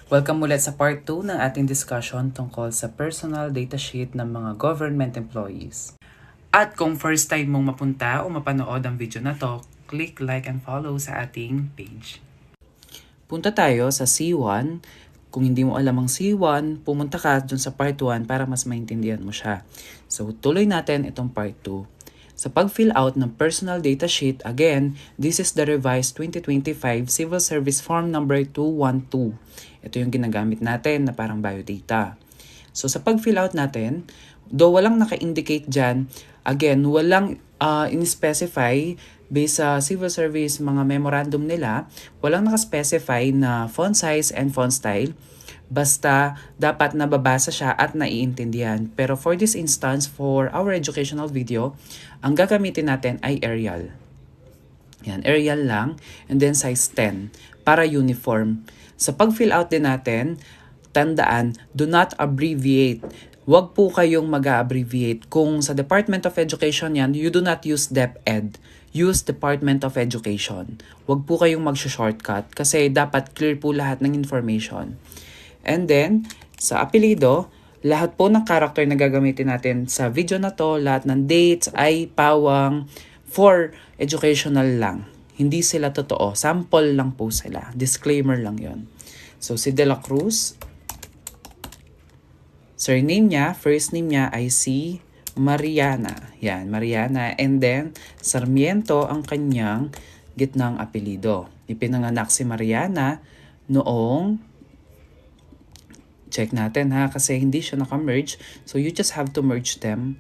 Welcome ulit sa part 2 ng ating discussion tungkol sa personal data sheet ng mga government employees. At kung first time mong mapunta o mapanood ang video na to, click like and follow sa ating page. Punta tayo sa C1. Kung hindi mo alam ang C1, pumunta ka dun sa part 1 para mas maintindihan mo siya. So tuloy natin itong part 2. Sa pag-fill out ng personal data sheet, again, this is the revised 2025 Civil Service Form number 212. Ito yung ginagamit natin na parang biodata. So sa pag-fill out natin, though walang naka-indicate dyan, again, walang in-specify based sa civil service mga memorandum nila, walang naka-specify na font size and font style. Basta dapat nababasa siya at naiintindihan. Pero for this instance, for our educational video, ang gagamitin natin ay Arial. Yan, Arial lang. And then size 10 para uniform. Sa pag-fill out din natin, tandaan, do not abbreviate. Huwag po kayong mag-abbreviate. Kung sa Department of Education yan, you do not use DepEd. Use Department of Education. Huwag po kayong mag-shortcut kasi dapat clear po lahat ng information. And then, sa apelido, lahat po ng character na gagamitin natin sa video na to, lahat ng dates ay pawang for educational lang. Hindi sila totoo. Sample lang po sila. Disclaimer lang yon. So, si De La Cruz, surname niya, first name niya ay si Mariana. Yan, Mariana. And then, Sarmiento ang kanyang gitnang apelido. Ipinanganak si Mariana noong, check natin ha, kasi hindi siya naka-merge. So, you just have to merge them.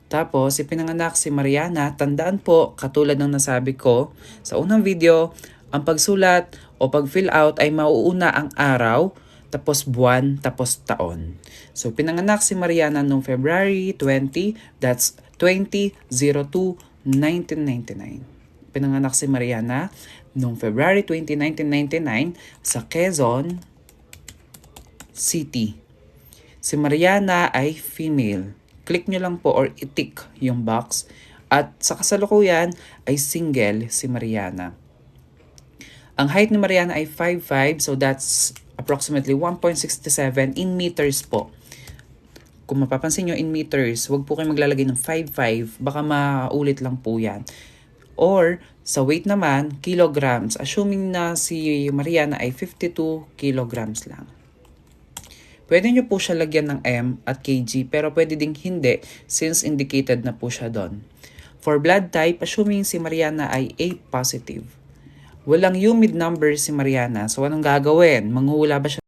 Tapos, ipinanganak si Mariana. Tandaan po, katulad ng nasabi ko sa unang video, ang pagsulat o pag-fill out ay mauuna ang araw, tapos buwan, tapos taon. So, pinanganak si Mariana noong February 20, that's 20/02/1999. Pinanganak si Mariana noong February 20, 1999 sa Quezon City. Si Mariana ay female. Click nyo lang po or i-tick yung box. At sa kasalukuyan ay single si Mariana. Ang height ni Mariana ay 5'5", so that's approximately 1.67 in meters po. Kung mapapansin nyo in meters, wag po kayo maglalagay ng 5'5", baka maulit lang po yan. Or sa weight naman, kilograms. Assuming na si Mariana ay 52 kilograms lang. Pwede nyo po siya lagyan ng M at kg, pero pwede ding hindi since indicated na po siya doon. For blood type, assuming si Mariana ay A positive. Walang humid number si Mariana, so anong gagawin? Manghuhula ba siya